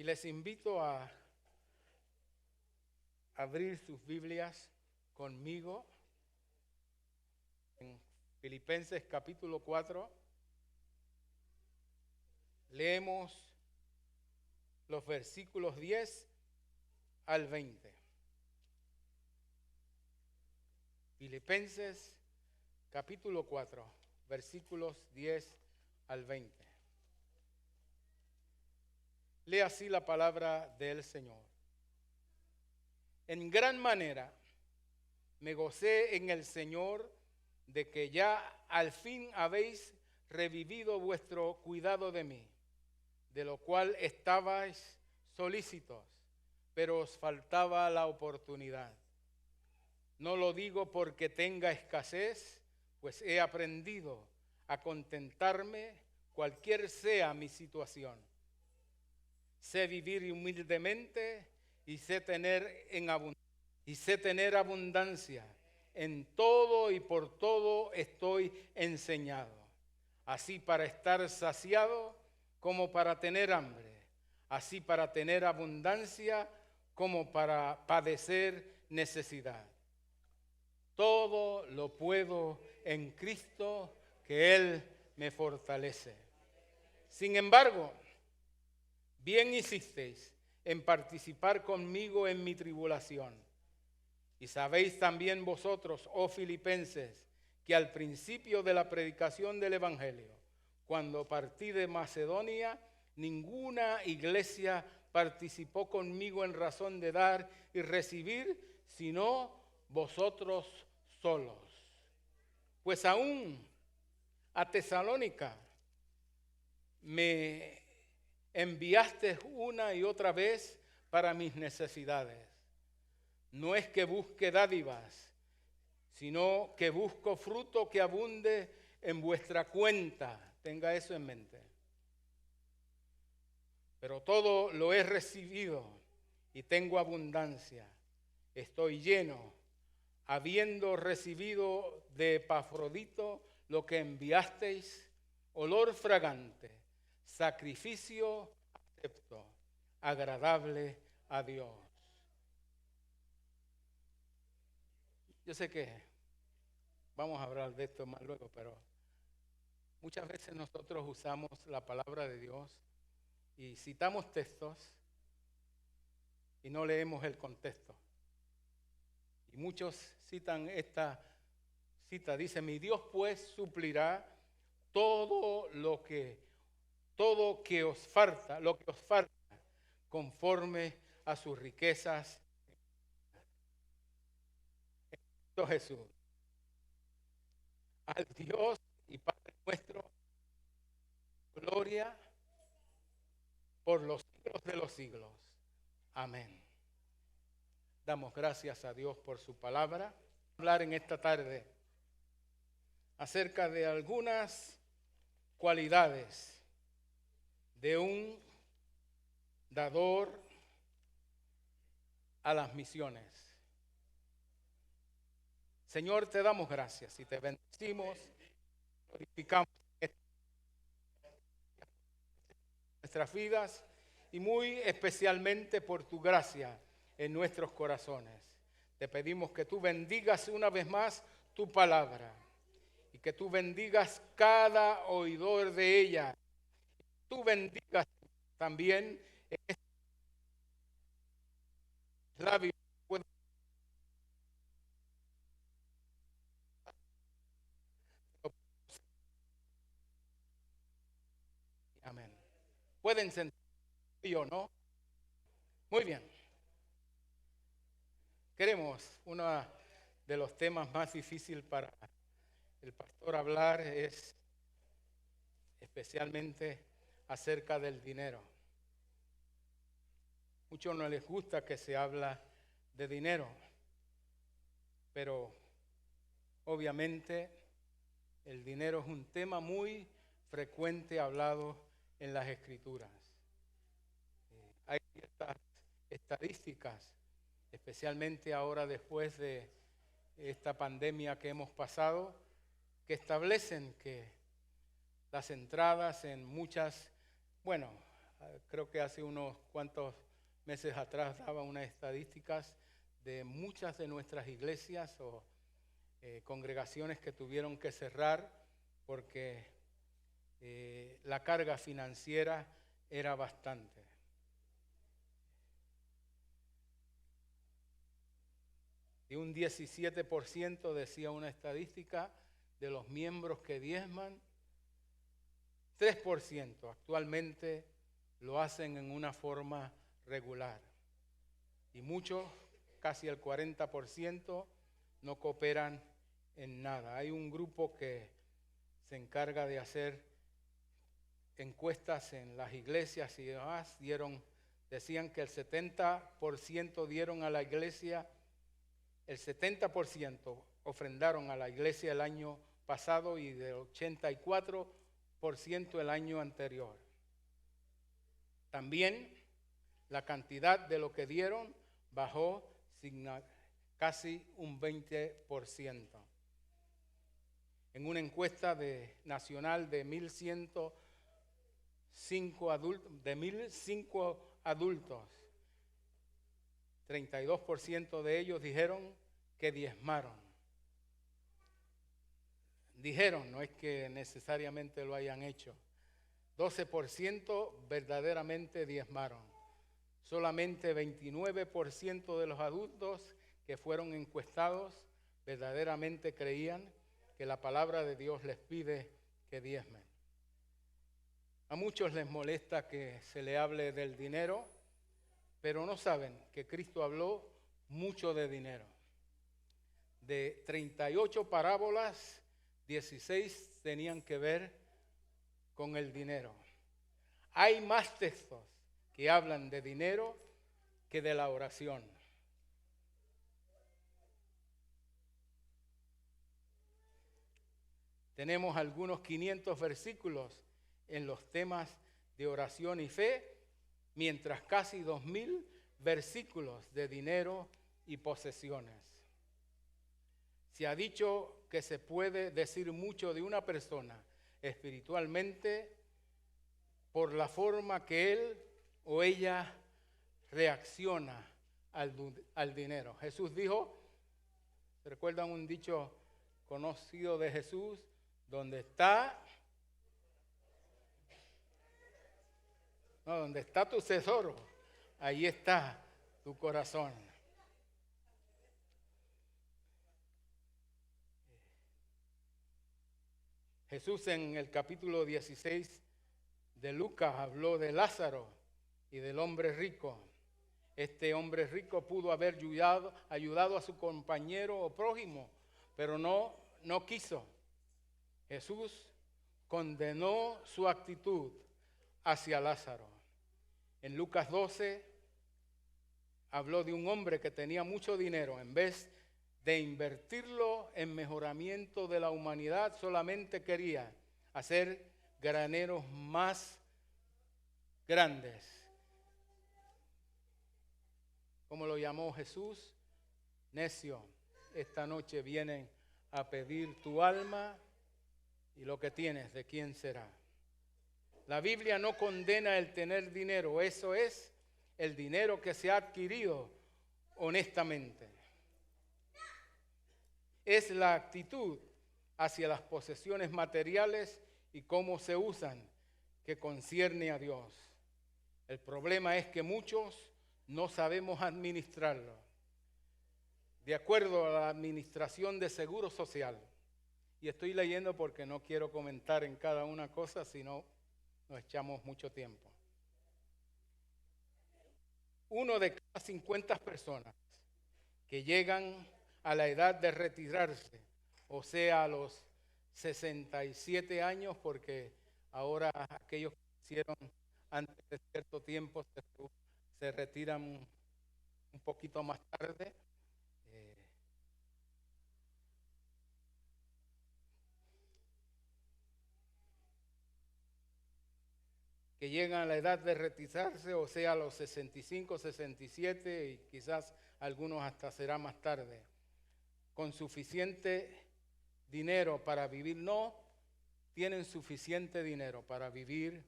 les invito a abrir sus Biblias conmigo en Filipenses capítulo 4. Leemos los versículos 10 al 20. Filipenses capítulo 4, versículos 10 al 20. Lee así la palabra del Señor. En gran manera me gocé en el Señor de que ya al fin habéis revivido vuestro cuidado de mí, de lo cual estabais solícitos, pero os faltaba la oportunidad. No lo digo porque tenga escasez, pues he aprendido a contentarme cualquier sea mi situación. Sé vivir humildemente y sé tener abundancia. En todo y por todo estoy enseñado, así para estar saciado como para tener hambre, así para tener abundancia como para padecer necesidad. Todo lo puedo en Cristo, que Él me fortalece. Sin embargo, bien hicisteis en participar conmigo en mi tribulación. Y sabéis también vosotros, oh filipenses, que al principio de la predicación del Evangelio, cuando partí de Macedonia, ninguna iglesia participó conmigo en razón de dar y recibir, sino vosotros solos. Pues aún a Tesalónica me enviaste una y otra vez para mis necesidades. No es que busque dádivas, sino que busco fruto que abunde en vuestra cuenta. Tenga eso en mente. Pero todo lo he recibido y tengo abundancia. Estoy lleno, habiendo recibido de Epafrodito lo que enviasteis, olor fragante, sacrificio acepto, agradable a Dios. Yo sé que vamos a hablar de esto más luego, pero muchas veces nosotros usamos la palabra de Dios y citamos textos y no leemos el contexto. Y muchos citan esta cita, dice: mi Dios pues suplirá todo lo que os falta, conforme a sus riquezas en Cristo Jesús. Al Dios y Padre nuestro, gloria por los siglos de los siglos. Amén. Damos gracias a Dios por su palabra. Hablar en esta tarde acerca de algunas cualidades de un dador a las misiones. Señor, te damos gracias y te bendecimos, glorificamos nuestras vidas y muy especialmente por tu gracia en nuestros corazones. Te pedimos que tú bendigas una vez más tu palabra y que tú bendigas cada oidor de ella. Tú bendigas también este labio. Amén. Pueden sentir o no. Muy bien. Uno de los temas más difíciles para el pastor hablar es especialmente acerca del dinero. Muchos no les gusta que se habla de dinero, pero obviamente el dinero es un tema muy frecuente hablado en las Escrituras. Hay ciertas estadísticas, especialmente ahora después de esta pandemia que hemos pasado, que establecen que las entradas en muchas, creo que hace unos cuantos meses atrás daba unas estadísticas de muchas de nuestras iglesias o congregaciones que tuvieron que cerrar porque la carga financiera era bastante. Y un 17%, decía una estadística, de los miembros que diezman, 3% actualmente lo hacen en una forma regular. Y muchos, casi el 40%, no cooperan en nada. Hay un grupo que se encarga de hacer encuestas en las iglesias y demás. Decían que el 70% dieron a la iglesia, el 70% ofrendaron a la iglesia el año pasado y del 84% el año anterior. También la cantidad de lo que dieron bajó casi un 20%. En una encuesta nacional de 1.105 adultos, 32% de ellos dijeron que diezmaron. Dijeron, no es que necesariamente lo hayan hecho. 12% verdaderamente diezmaron. Solamente 29% de los adultos que fueron encuestados verdaderamente creían que la palabra de Dios les pide que diezmen. A muchos les molesta que se le hable del dinero, pero no saben que Cristo habló mucho de dinero. De 38 parábolas, 16 tenían que ver con el dinero. Hay más textos que hablan de dinero que de la oración. Tenemos algunos 500 versículos en los temas de oración y fe, mientras casi 2.000 versículos de dinero y posesiones. Se ha dicho que se puede decir mucho de una persona espiritualmente por la forma que él o ella reacciona al dinero. Jesús dijo, ¿se recuerdan un dicho conocido de Jesús? Donde está tu tesoro, ahí está tu corazón. Jesús en el capítulo 16 de Lucas habló de Lázaro y del hombre rico. Este hombre rico pudo haber ayudado a su compañero o prójimo, pero no quiso. Jesús condenó su actitud hacia Lázaro. En Lucas 12 habló de un hombre que tenía mucho dinero. En vez de invertirlo en mejoramiento de la humanidad, solamente quería hacer graneros más grandes. ¿Cómo lo llamó Jesús? Necio, esta noche vienen a pedir tu alma y lo que tienes, ¿de quién será? La Biblia no condena el tener dinero, eso es el dinero que se ha adquirido honestamente. Es la actitud hacia las posesiones materiales y cómo se usan que concierne a Dios. El problema es que muchos no sabemos administrarlo. De acuerdo a la Administración de Seguro Social, y estoy leyendo porque no quiero comentar en cada una cosa, sino nos echamos mucho tiempo. 1 de cada 50 personas que llegan a la edad de retirarse, o sea, a los 67 años, porque ahora aquellos que hicieron antes de cierto tiempo se retiran un poquito más tarde. Que llegan a la edad de retirarse, o sea, a los 65, 67 y quizás algunos hasta será más tarde, con suficiente dinero para vivir. No tienen suficiente dinero para vivir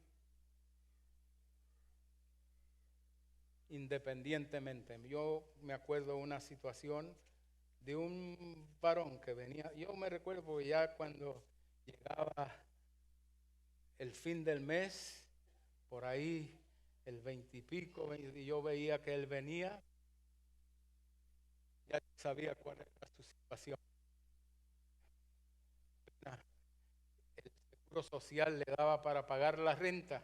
independientemente. Yo me acuerdo de una situación de un varón que venía, yo me recuerdo porque ya cuando llegaba el fin del mes, por ahí el 20 y pico, y yo veía que él venía, ya sabía cuál era su situación. El seguro social le daba para pagar la renta,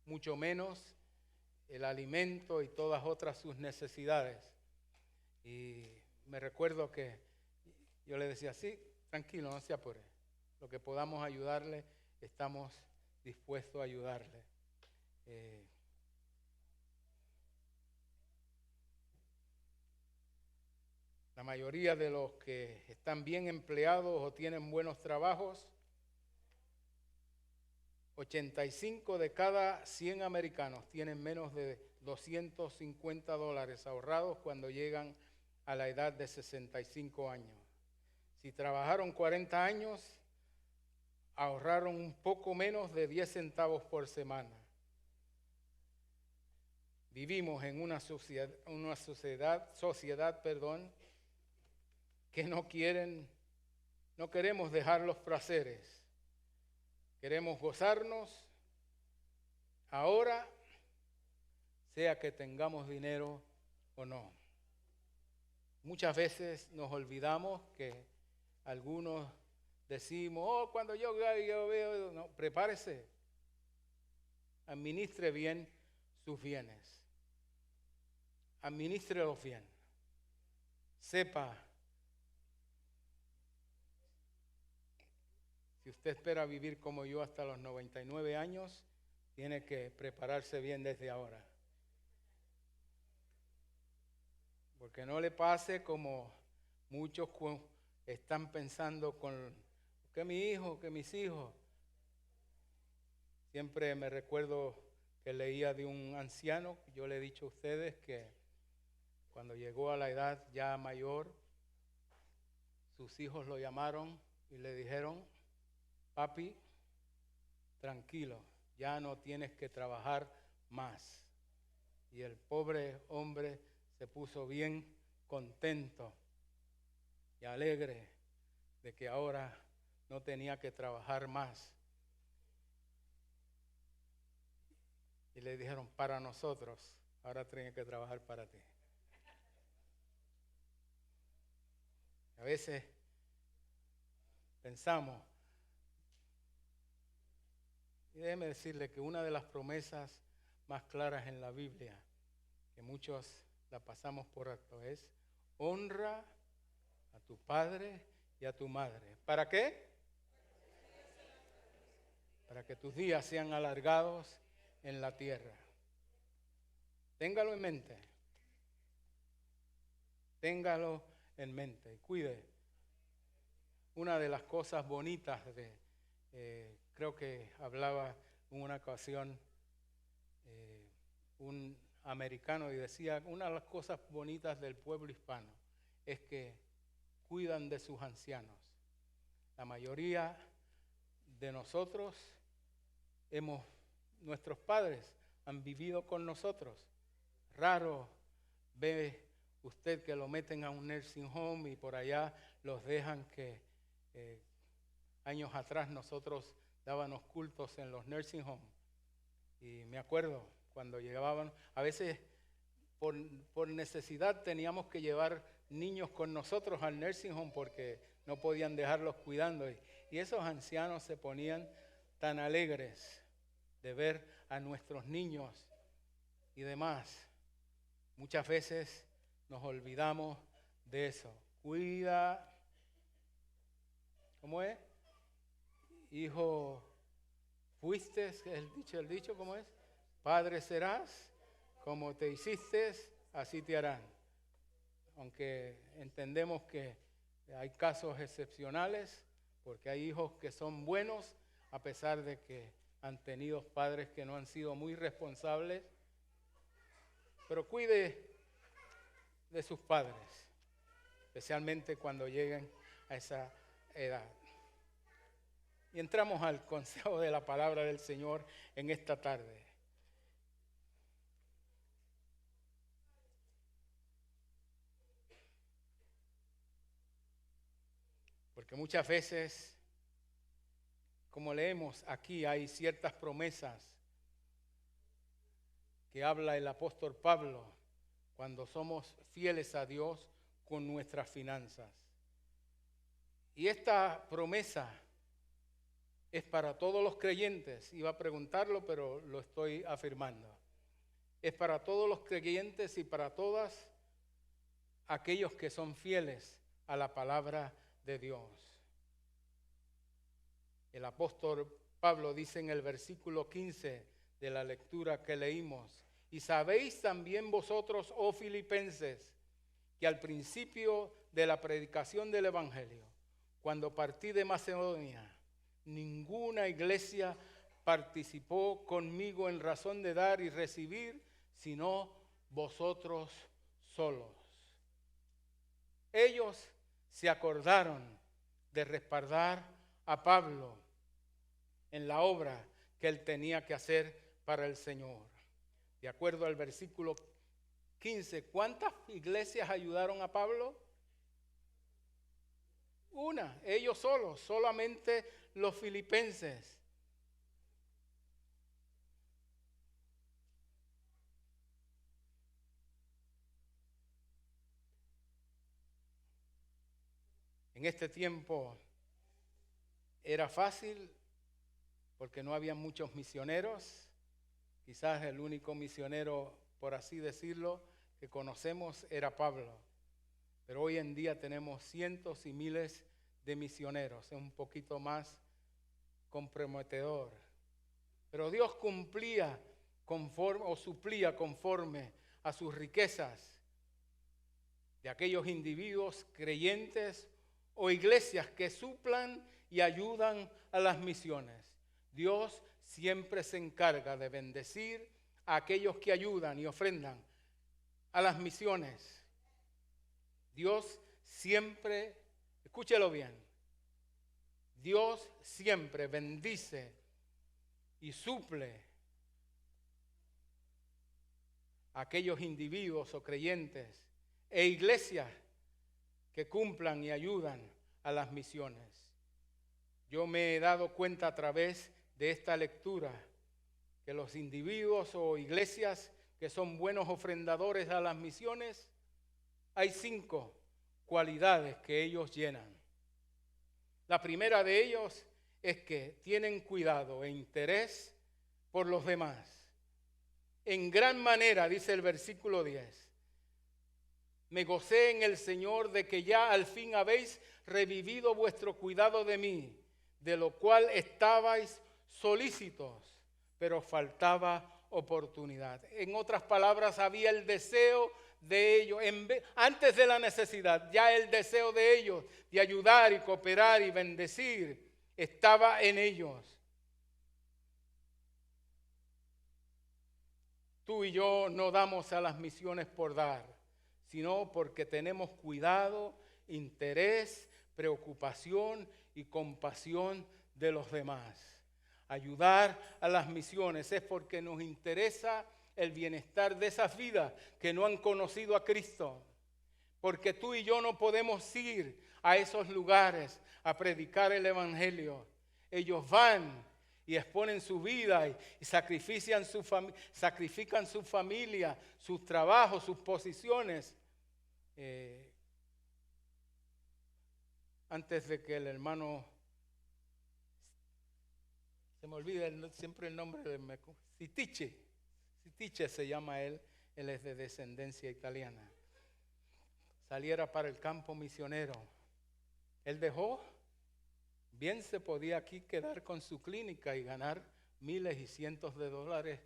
mucho menos el alimento y todas otras sus necesidades. Y me recuerdo que yo le decía, sí, tranquilo, no se apure. Lo que podamos ayudarle, estamos dispuestos a ayudarle. La mayoría de los que están bien empleados o tienen buenos trabajos, 85 de cada 100 americanos tienen menos de $250 ahorrados cuando llegan a la edad de 65 años. Si trabajaron 40 años, ahorraron un poco menos de 10 centavos por semana. Vivimos en una sociedad, que no queremos dejar los placeres. Queremos gozarnos ahora, sea que tengamos dinero o no. Muchas veces nos olvidamos que algunos decimos, cuando yo veo, no, prepárese, administre bien sus bienes, administrelos bien, sepa. Si usted espera vivir como yo hasta los 99 años, tiene que prepararse bien desde ahora. Porque no le pase como muchos están pensando que mi hijo, que mis hijos. Siempre me recuerdo que leía de un anciano, yo le he dicho a ustedes que cuando llegó a la edad ya mayor, sus hijos lo llamaron y le dijeron, papi, tranquilo, ya no tienes que trabajar más. Y el pobre hombre se puso bien contento y alegre de que ahora no tenía que trabajar más. Y le dijeron, para nosotros, ahora tienes que trabajar para ti. A veces pensamos, y déjeme decirle que una de las promesas más claras en la Biblia, que muchos la pasamos por alto, es honra a tu padre y a tu madre. ¿Para qué? Para que tus días sean alargados en la tierra. Téngalo en mente. Téngalo en mente y cuide. Una de las cosas bonitas creo que hablaba en una ocasión un americano y decía, una de las cosas bonitas del pueblo hispano es que cuidan de sus ancianos. La mayoría de nosotros nuestros padres han vivido con nosotros. Raro ve usted que lo meten a un nursing home y por allá los dejan que años atrás nosotros dábamos cultos en los nursing homes. Y me acuerdo cuando llegaban, a veces por necesidad teníamos que llevar niños con nosotros al nursing home porque no podían dejarlos cuidando. Y esos ancianos se ponían tan alegres de ver a nuestros niños y demás. Muchas veces nos olvidamos de eso. Cuida, ¿cómo es? Hijo, fuiste, el dicho, ¿cómo es? Padre serás, como te hiciste, así te harán. Aunque entendemos que hay casos excepcionales, porque hay hijos que son buenos, a pesar de que han tenido padres que no han sido muy responsables. Pero cuide de sus padres, especialmente cuando lleguen a esa edad. Y entramos al consejo de la palabra del Señor en esta tarde. Porque muchas veces, como leemos aquí, hay ciertas promesas que habla el apóstol Pablo cuando somos fieles a Dios con nuestras finanzas. Y esta promesa es para todos los creyentes. Iba a preguntarlo, pero lo estoy afirmando. Es para todos los creyentes y para todas aquellos que son fieles a la palabra de Dios. El apóstol Pablo dice en el versículo 15 de la lectura que leímos: y sabéis también vosotros, oh filipenses, que al principio de la predicación del evangelio, cuando partí de Macedonia, ninguna iglesia participó conmigo en razón de dar y recibir, sino vosotros solos. Ellos se acordaron de respaldar a Pablo en la obra que él tenía que hacer para el Señor. De acuerdo al versículo 15, ¿cuántas iglesias ayudaron a Pablo? Una, ellos solos, solamente los filipenses. En este tiempo era fácil porque no había muchos misioneros. Quizás el único misionero, por así decirlo, que conocemos era Pablo. Pero hoy en día tenemos cientos y miles de misioneros. Es un poquito más comprometedor. Pero Dios cumplía conforme o suplía conforme a sus riquezas de aquellos individuos creyentes o iglesias que suplan y ayudan a las misiones. Dios siempre se encarga de bendecir a aquellos que ayudan y ofrendan a las misiones. Dios siempre, escúchelo bien, Dios siempre bendice y suple a aquellos individuos o creyentes e iglesias que cumplan y ayudan a las misiones. Yo me he dado cuenta a través de esta lectura que los individuos o iglesias que son buenos ofrendadores a las misiones, hay 5 cualidades que ellos llenan. La primera de ellos es que tienen cuidado e interés por los demás. En gran manera, dice el versículo 10, me gocé en el Señor de que ya al fin habéis revivido vuestro cuidado de mí, de lo cual estabais solícitos, pero faltaba oportunidad. En otras palabras, había el deseo de ellos, antes de la necesidad, ya el deseo de ellos de ayudar y cooperar y bendecir estaba en ellos. Tú y yo no damos a las misiones por dar, sino porque tenemos cuidado, interés, preocupación y compasión de los demás. Ayudar a las misiones es porque nos interesa el bienestar de esas vidas que no han conocido a Cristo. Porque tú y yo no podemos ir a esos lugares a predicar el evangelio. Ellos van y exponen su vida y sacrifican su familia, sus trabajos, sus posiciones. Antes de que el hermano, se me olvida siempre el nombre de Sitiche se llama él es de descendencia italiana, saliera para el campo misionero. Él dejó, bien se podía aquí quedar con su clínica y ganar miles y cientos de dólares,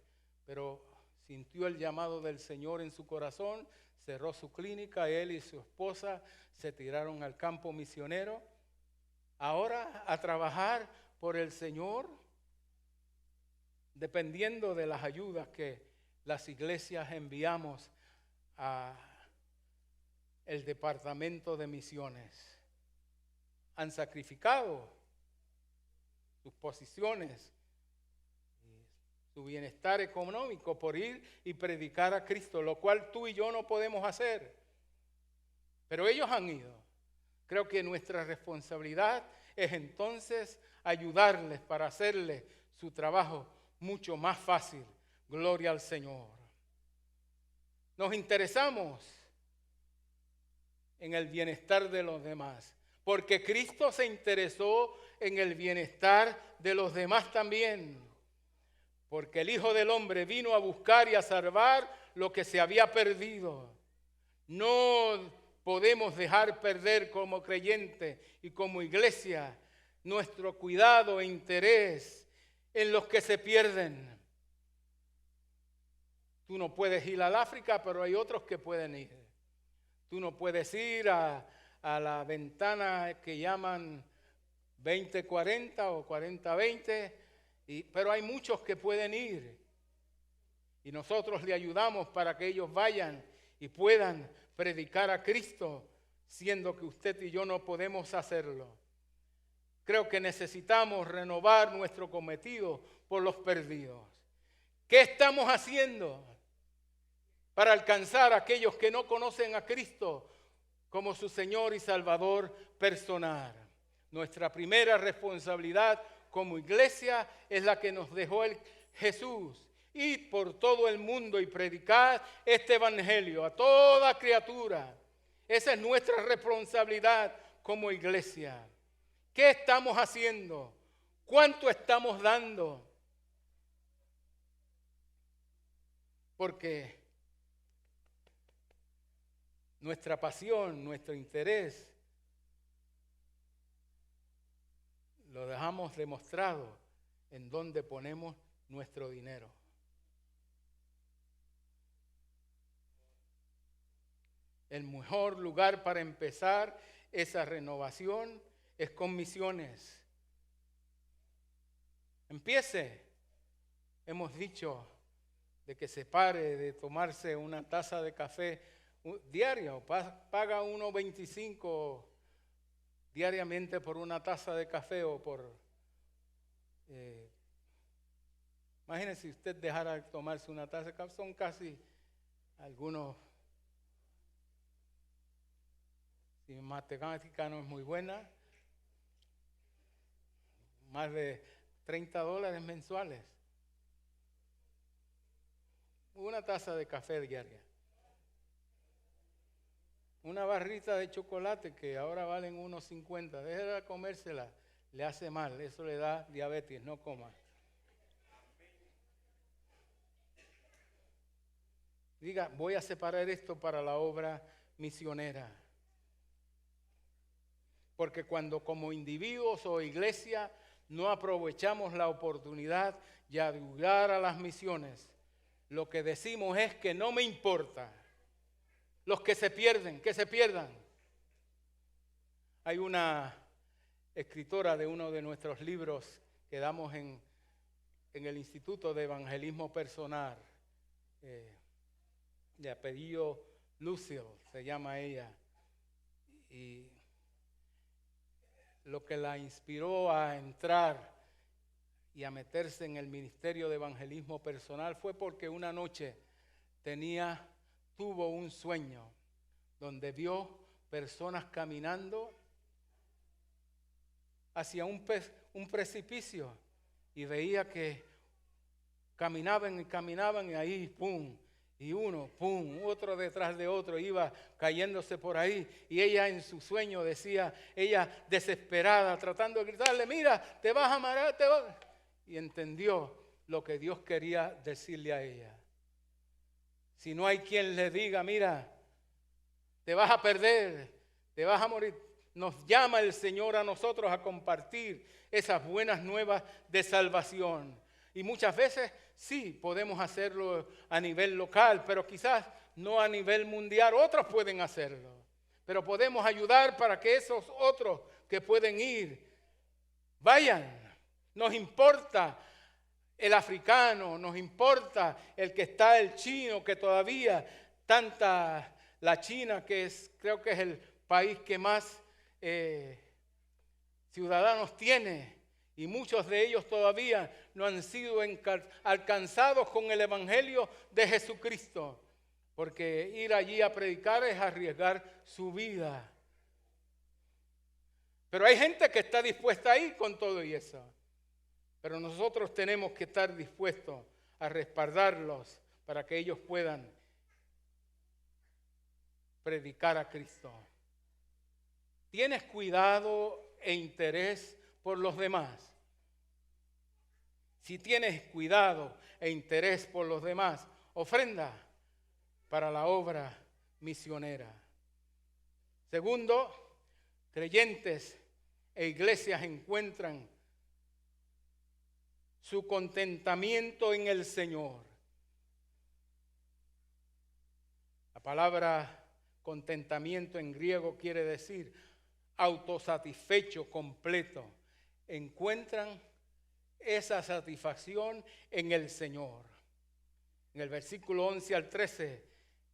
pero sintió el llamado del Señor en su corazón, cerró su clínica, él y su esposa se tiraron al campo misionero, ahora a trabajar por el Señor, dependiendo de las ayudas que las iglesias enviamos a el departamento de misiones. Han sacrificado sus posiciones, su bienestar económico por ir y predicar a Cristo, lo cual tú y yo no podemos hacer. Pero ellos han ido. Creo que nuestra responsabilidad es entonces ayudarles para hacerles su trabajo mucho más fácil. Gloria al Señor. Nos interesamos en el bienestar de los demás, porque Cristo se interesó en el bienestar de los demás también, porque el Hijo del Hombre vino a buscar y a salvar lo que se había perdido. No podemos dejar perder como creyentes y como iglesia nuestro cuidado e interés en los que se pierden. Tú no puedes ir al África, pero hay otros que pueden ir. Tú no puedes ir a la ventana que llaman 2040 o 4020, pero hay muchos que pueden ir. Y nosotros le ayudamos para que ellos vayan y puedan predicar a Cristo, siendo que usted y yo no podemos hacerlo. Creo que necesitamos renovar nuestro cometido por los perdidos. ¿Qué estamos haciendo para alcanzar a aquellos que no conocen a Cristo como su Señor y Salvador personal? Nuestra primera responsabilidad como iglesia es la que nos dejó Jesús. Ir por todo el mundo y predicar este evangelio a toda criatura. Esa es nuestra responsabilidad como iglesia. ¿Qué estamos haciendo? ¿Cuánto estamos dando? Porque nuestra pasión, nuestro interés, lo dejamos demostrado en donde ponemos nuestro dinero. El mejor lugar para empezar esa renovación es con misiones. Empiece. Hemos dicho de que se pare de tomarse una taza de café diaria o paga 1.25 diariamente por una taza de café o por... imagínense si usted dejara de tomarse una taza de café, son casi algunos... Si mi matemática no es muy buena, más de $30 mensuales. Una taza de café diaria. Una barrita de chocolate que ahora valen 1.50. Deje de comérsela, le hace mal. Eso le da diabetes, no coma. Diga, voy a separar esto para la obra misionera. Porque cuando como individuos o iglesia no aprovechamos la oportunidad de ayudar a las misiones, lo que decimos es que no me importa. Los que se pierden, que se pierdan. Hay una escritora de uno de nuestros libros que damos en el Instituto de Evangelismo Personal, de apellido Lucille, se llama ella, y lo que la inspiró a entrar y a meterse en el ministerio de evangelismo personal fue porque una noche tuvo un sueño donde vio personas caminando hacia un precipicio y veía que caminaban y ahí, pum, y uno, pum, otro detrás de otro iba cayéndose por ahí. Y ella en su sueño decía, ella desesperada, tratando de gritarle, mira, te vas a matar, te vas. Y entendió lo que Dios quería decirle a ella. Si no hay quien le diga, mira, te vas a perder, te vas a morir. Nos llama el Señor a nosotros a compartir esas buenas nuevas de salvación. Y muchas veces sí podemos hacerlo a nivel local, pero quizás no a nivel mundial. Otros pueden hacerlo. Pero podemos ayudar para que esos otros que pueden ir, vayan. Nos importa el africano, nos importa el chino, que todavía la China, que creo que es el país que más ciudadanos tiene, y muchos de ellos todavía no han sido alcanzados con el evangelio de Jesucristo, porque ir allí a predicar es arriesgar su vida. Pero hay gente que está dispuesta a ir con todo y eso. Pero nosotros tenemos que estar dispuestos a respaldarlos para que ellos puedan predicar a Cristo. ¿Tienes cuidado e interés por los demás? Si tienes cuidado e interés por los demás, ofrenda para la obra misionera. Segundo, creyentes e iglesias encuentran su contentamiento en el Señor. La palabra contentamiento en griego quiere decir autosatisfecho, completo. Encuentran esa satisfacción en el Señor. En el versículo 11 al 13,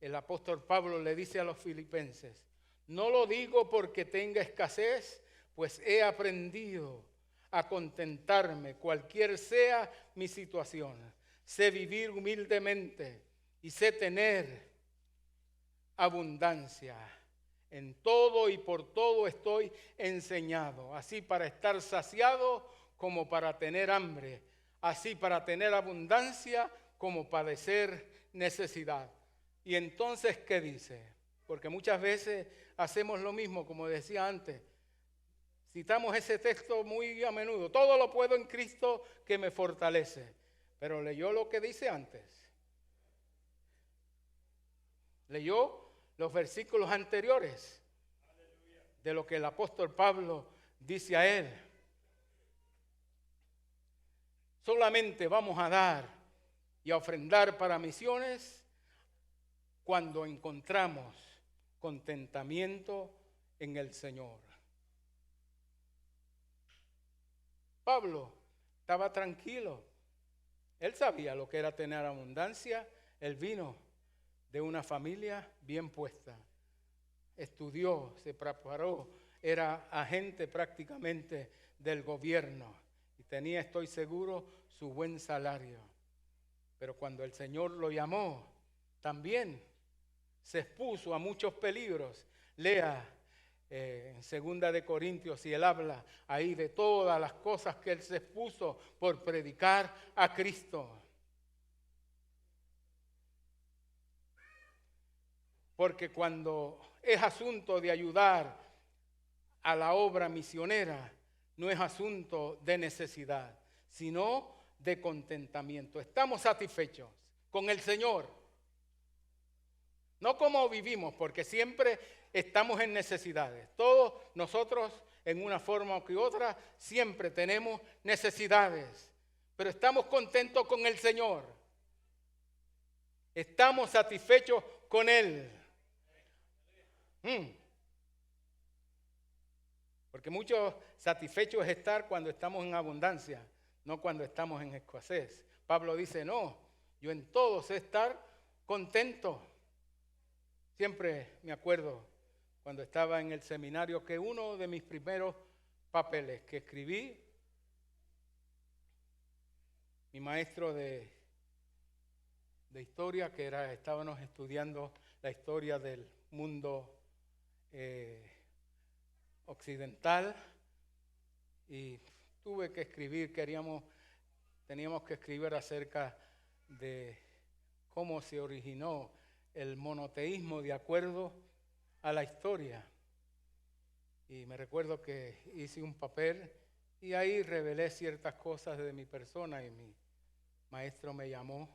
el apóstol Pablo le dice a los filipenses: no lo digo porque tenga escasez, pues he aprendido a contentarme cualquier sea mi situación. Sé vivir humildemente y sé tener abundancia. En todo y por todo estoy enseñado, así para estar saciado como para tener hambre, así para tener abundancia como padecer necesidad. Y entonces, ¿qué dice? Porque muchas veces hacemos lo mismo, como decía antes. Citamos ese texto muy a menudo. Todo lo puedo en Cristo que me fortalece. Pero leyó lo que dice antes. Leyó los versículos anteriores de lo que el apóstol Pablo dice a él. Solamente vamos a dar y a ofrendar para misiones cuando encontramos contentamiento en el Señor. Pablo estaba tranquilo. Él sabía lo que era tener abundancia. Él vino de una familia bien puesta. Estudió, se preparó, era agente prácticamente del gobierno y tenía, estoy seguro, su buen salario. Pero cuando el Señor lo llamó, también se expuso a muchos peligros. Lea en 2 de Corintios, y él habla ahí de todas las cosas que él se expuso por predicar a Cristo. Porque cuando es asunto de ayudar a la obra misionera, no es asunto de necesidad, sino de contentamiento. Estamos satisfechos con el Señor. No como vivimos, porque siempre estamos en necesidades. Todos nosotros, en una forma u otra, siempre tenemos necesidades. Pero estamos contentos con el Señor. Estamos satisfechos con Él. Porque mucho satisfechos es estar cuando estamos en abundancia, no cuando estamos en escasez. Pablo dice, no, yo en todo sé estar contento. Siempre me acuerdo cuando estaba en el seminario que uno de mis primeros papeles que escribí, mi maestro de historia, que estábamos estudiando la historia del mundo occidental, y tuve que escribir, teníamos que escribir acerca de cómo se originó el monoteísmo de acuerdo a la historia. Y me recuerdo que hice un papel y ahí revelé ciertas cosas de mi persona, y mi maestro me llamó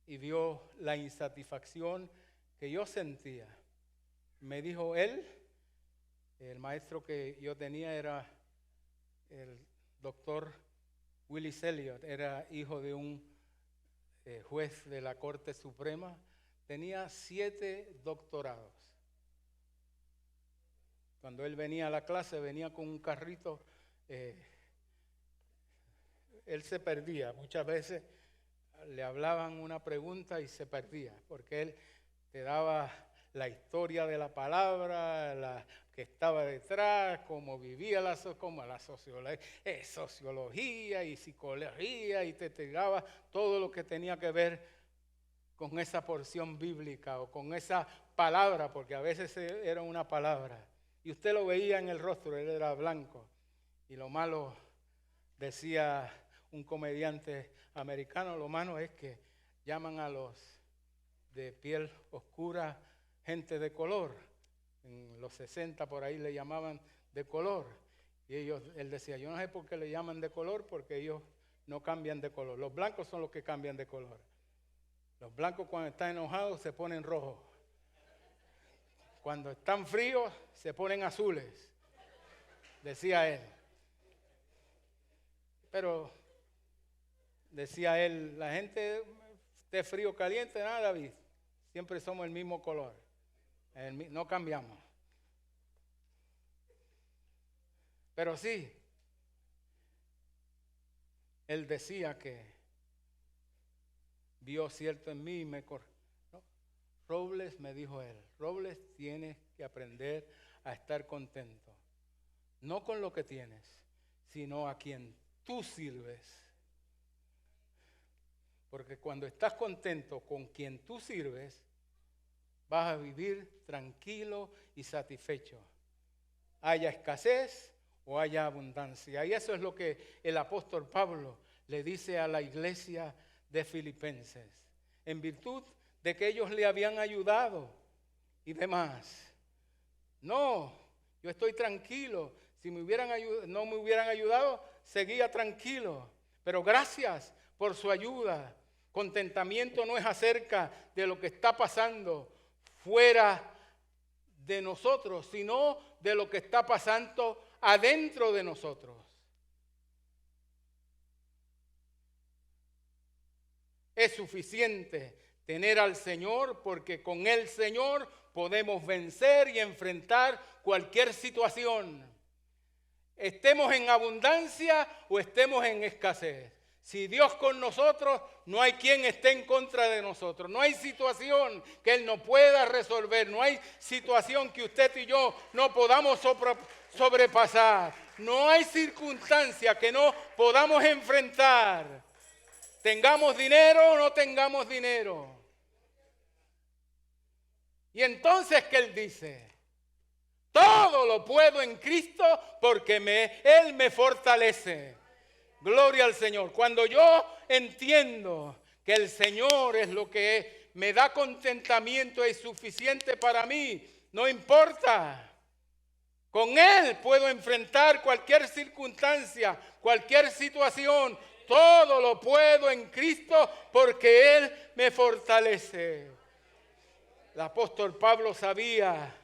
y vio la insatisfacción que yo sentía. Me dijo él, el maestro que yo tenía era el doctor Willis Elliot, era hijo de un juez de la Corte Suprema, tenía 7 doctorados. Cuando él venía a la clase, venía con un carrito, él se perdía. Muchas veces le hablaban una pregunta y se perdía, porque él te daba la historia de la palabra, la que estaba detrás, cómo vivía la sociología y psicología, y te daba todo lo que tenía que ver con esa porción bíblica o con esa palabra, porque a veces era una palabra. Y usted lo veía en el rostro, él era blanco. Y lo malo, decía un comediante americano, lo malo es que llaman a los de piel oscura gente de color. En los 60 por ahí le llamaban de color. Y él decía, yo no sé por qué le llaman de color, porque ellos no cambian de color. Los blancos son los que cambian de color. Los blancos cuando están enojados se ponen rojos. Cuando están fríos se ponen azules, decía él. Pero decía él, la gente esté frío o caliente, nada, David, siempre somos el mismo color, no cambiamos. Pero sí, él decía que vio cierto en mí y me corrigió. Robles, me dijo él, Robles, tienes que aprender a estar contento, no con lo que tienes, sino a quien tú sirves. Porque cuando estás contento con quien tú sirves, vas a vivir tranquilo y satisfecho. Haya escasez o haya abundancia. Y eso es lo que el apóstol Pablo le dice a la iglesia de Filipenses. En virtud de que ellos le habían ayudado y demás. No, yo estoy tranquilo. Si no me hubieran ayudado, seguía tranquilo. Pero gracias por su ayuda. Contentamiento no es acerca de lo que está pasando fuera de nosotros, sino de lo que está pasando adentro de nosotros. Es suficiente tener al Señor, porque con el Señor podemos vencer y enfrentar cualquier situación. Estemos en abundancia o estemos en escasez. Si Dios con nosotros, no hay quien esté en contra de nosotros. No hay situación que Él no pueda resolver. No hay situación que usted y yo no podamos sobrepasar. No hay circunstancia que no podamos enfrentar. Tengamos dinero o no tengamos dinero. Y entonces, ¿qué Él dice? Todo lo puedo en Cristo porque Él me fortalece. Gloria al Señor. Cuando yo entiendo que el Señor es lo que me da contentamiento, es suficiente para mí, no importa. Con Él puedo enfrentar cualquier circunstancia, cualquier situación. Todo lo puedo en Cristo porque Él me fortalece. El apóstol Pablo sabía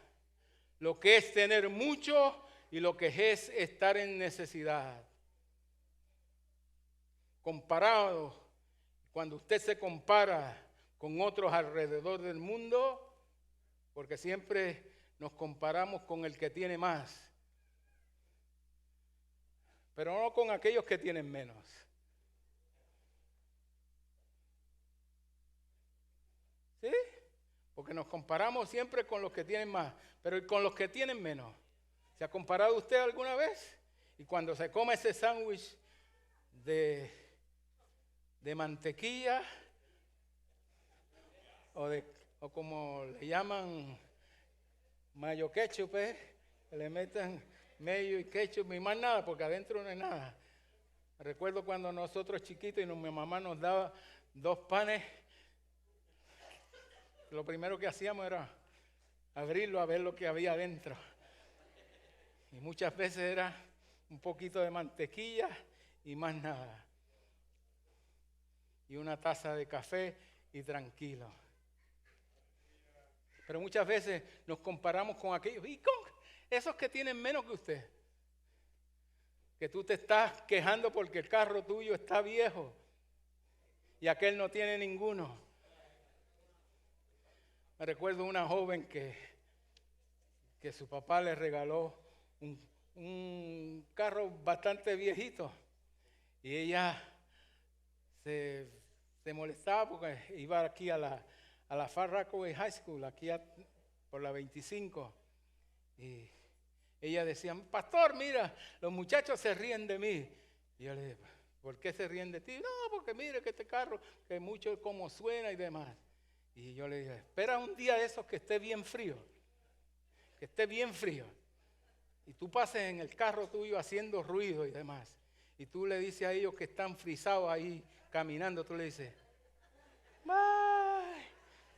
lo que es tener mucho y lo que es estar en necesidad. Comparado, cuando usted se compara con otros alrededor del mundo, porque siempre nos comparamos con el que tiene más, pero no con aquellos que tienen menos. ¿Sí? Porque nos comparamos siempre con los que tienen más, pero con los que tienen menos. ¿Se ha comparado usted alguna vez? Y cuando se come ese sándwich de mantequilla o como le llaman mayo ketchup, le meten mayo y ketchup y más nada, porque adentro no hay nada. Recuerdo cuando nosotros chiquitos y mi mamá nos daba 2 panes, lo primero que hacíamos era abrirlo a ver lo que había adentro. Y muchas veces era un poquito de mantequilla y más nada. Y una taza de café y tranquilo. Pero muchas veces nos comparamos con aquellos y con esos que tienen menos que usted. Que tú te estás quejando porque el carro tuyo está viejo y aquel no tiene ninguno. Me recuerdo una joven que su papá le regaló un carro bastante viejito y ella se molestaba porque iba aquí a la Far Rockaway High School, aquí por la 25. Y ella decía, pastor, mira, los muchachos se ríen de mí. Y yo le dije, ¿por qué se ríen de ti? No, porque mire que este carro, que mucho como suena y demás. Y yo le dije, espera un día de esos que esté bien frío. Que esté bien frío. y tú pases en el carro tuyo haciendo ruido y demás, y tú le dices a ellos que están frisados ahí caminando, tú le dices, ¡ay!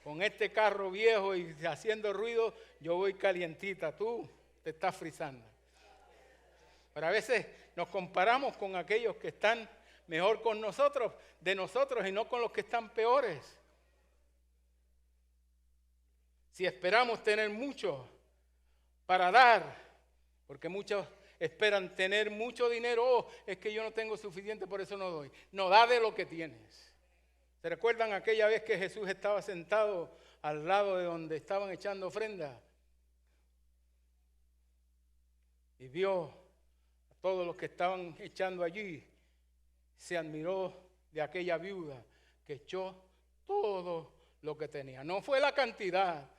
Con este carro viejo y haciendo ruido, yo voy calientita, tú te estás frizando. Pero a veces nos comparamos con aquellos que están mejor con nosotros, de nosotros, y no con los que están peores. Si esperamos tener mucho para dar, porque muchos esperan tener mucho dinero, oh, es que yo no tengo suficiente, por eso no doy. No, da de lo que tienes. ¿Se recuerdan aquella vez que Jesús estaba sentado al lado de donde estaban echando ofrenda? Y vio a todos los que estaban echando allí. Se admiró de aquella viuda que echó todo lo que tenía. No fue la cantidad.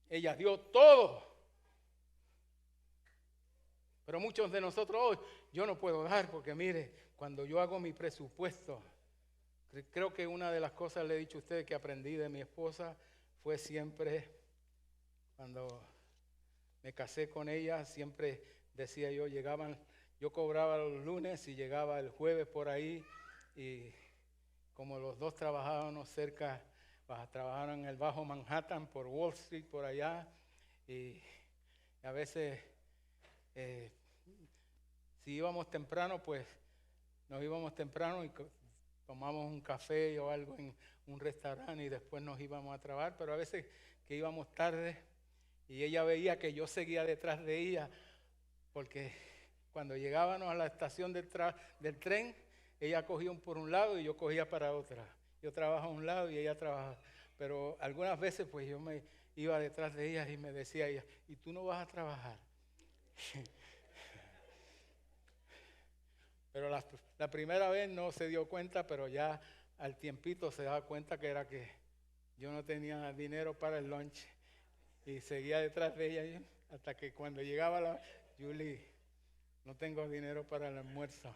Ella dio todo. Pero muchos de nosotros hoy, yo no puedo dar porque mire, cuando yo hago mi presupuesto, creo que una de las cosas, le he dicho a ustedes, que aprendí de mi esposa fue siempre, cuando me casé con ella, siempre decía yo, yo cobraba los lunes y llegaba el jueves por ahí, y como los dos trabajábamos cerca, trabajaban en el Bajo Manhattan, por Wall Street, por allá, y a veces si íbamos temprano, pues nos íbamos temprano y tomamos un café o algo en un restaurante y después nos íbamos a trabajar, pero a veces que íbamos tarde y ella veía que yo seguía detrás de ella, porque cuando llegábamos a la estación del tren, ella cogía por un lado y yo cogía para otra. Yo trabajaba a un lado y ella trabajaba, pero algunas veces pues yo me iba detrás de ella y me decía ella, ¿y tú no vas a trabajar? Pero la primera vez no se dio cuenta, pero ya al tiempito se daba cuenta que era que yo no tenía dinero para el lunch y seguía detrás de ella hasta que cuando llegaba Julie, no tengo dinero para el almuerzo.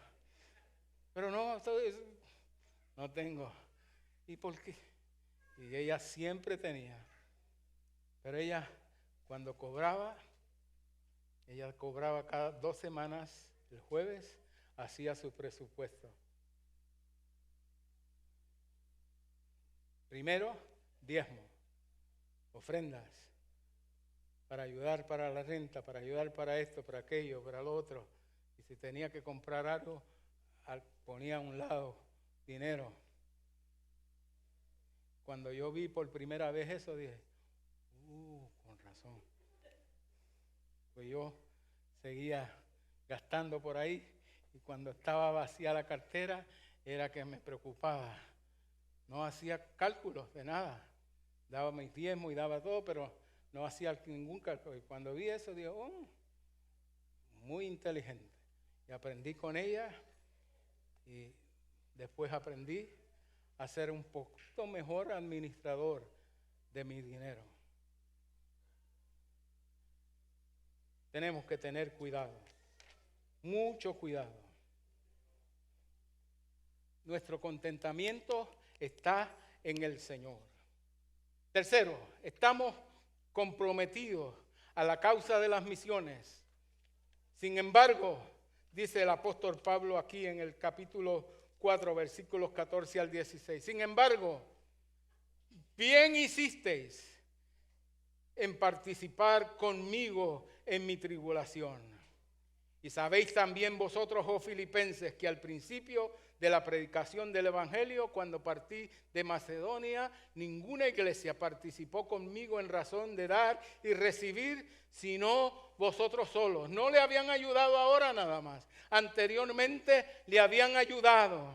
Pero no tengo. ¿Y por qué? Y ella siempre tenía. Pero ella, cuando cobraba, ella cobraba cada 2 semanas, el jueves, hacía su presupuesto. Primero, diezmo, ofrendas, para ayudar para la renta, para ayudar para esto, para aquello, para lo otro. Y si tenía que comprar algo, ponía a un lado dinero. Cuando yo vi por primera vez eso, dije, con razón. Pues yo seguía gastando por ahí. Y cuando estaba vacía la cartera, era que me preocupaba. No hacía cálculos de nada. Daba mis diezmos y daba todo, pero no hacía ningún cálculo. Y cuando vi eso, dije, muy inteligente. Y aprendí con ella. Y después aprendí a ser un poquito mejor administrador de mi dinero. Tenemos que tener cuidado. Mucho cuidado. Nuestro contentamiento está en el Señor. Tercero, estamos comprometidos a la causa de las misiones. Sin embargo, dice el apóstol Pablo aquí en el capítulo 4, versículos 14 al 16. Sin embargo, bien hicisteis en participar conmigo en mi tribulación. Y sabéis también vosotros, oh filipenses, que al principio de la predicación del Evangelio, cuando partí de Macedonia, ninguna iglesia participó conmigo en razón de dar y recibir, sino vosotros solos. No le habían ayudado ahora nada más. Anteriormente le habían ayudado.